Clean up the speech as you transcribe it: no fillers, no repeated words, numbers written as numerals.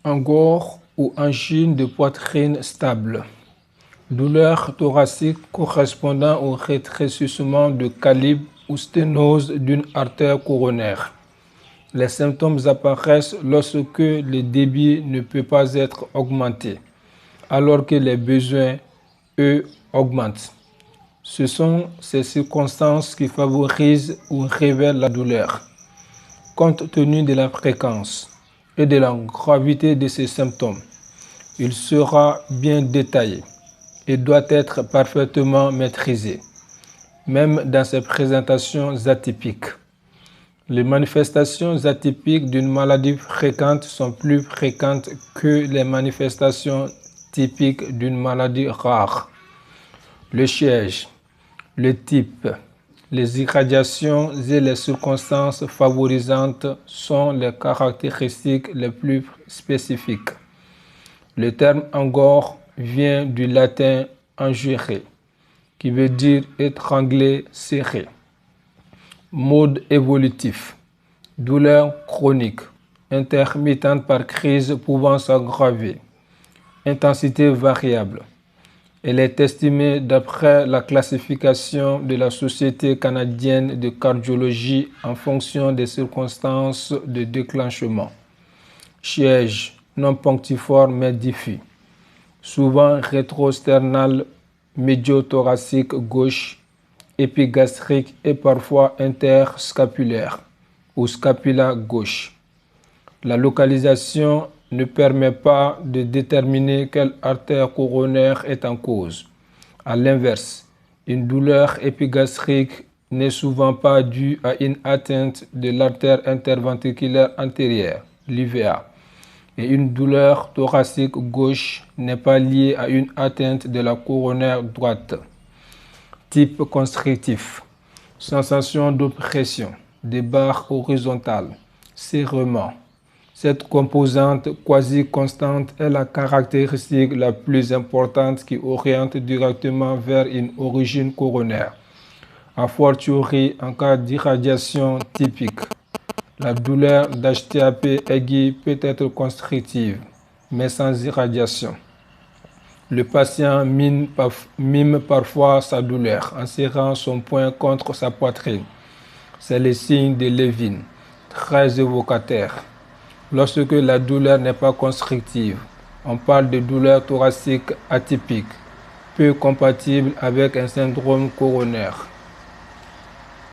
angor ou angine de poitrine stable. Douleur thoracique correspondant au rétrécissement de calibre ou sténose d'une artère coronaire. Les symptômes apparaissent lorsque le débit ne peut pas être augmenté, alors que les besoins, eux, augmentent. Ce sont ces circonstances qui favorisent ou révèlent la douleur. Compte tenu de la fréquence et de la gravité de ces symptômes, il sera bien détaillé et doit être parfaitement maîtrisé, même dans ses présentations atypiques. Les manifestations atypiques d'une maladie fréquente sont plus fréquentes que les manifestations typiques d'une maladie rare. Le siège, le type, les irradiations et les circonstances favorisantes sont les caractéristiques les plus spécifiques. Le terme angor vient du latin angere, qui veut dire étrangler, serrer. Mode évolutif, douleur chronique, intermittente par crise pouvant s'aggraver, intensité variable. Elle est estimée d'après la classification de la Société canadienne de cardiologie en fonction des circonstances de déclenchement. Siège non punctiforme mais diffus, souvent rétrosternal, médiothoracique gauche, épigastrique et parfois interscapulaire ou scapula gauche. La localisation ne permet pas de déterminer quelle artère coronaire est en cause. À l'inverse, une douleur épigastrique n'est souvent pas due à une atteinte de l'artère interventriculaire antérieure, l'IVA, et une douleur thoracique gauche n'est pas liée à une atteinte de la coronaire droite. Type constrictif, sensation d'oppression, des barres horizontales, serrement. Cette composante quasi-constante est la caractéristique la plus importante qui oriente directement vers une origine coronaire, a fortiori en cas d'irradiation typique. La douleur d'HTAP aiguë peut être constrictive, mais sans irradiation. Le patient mime parfois sa douleur en serrant son poing contre sa poitrine. C'est le signe de Levin, très évocateur. Lorsque la douleur n'est pas constrictive, on parle de douleur thoracique atypique, peu compatible avec un syndrome coronaire.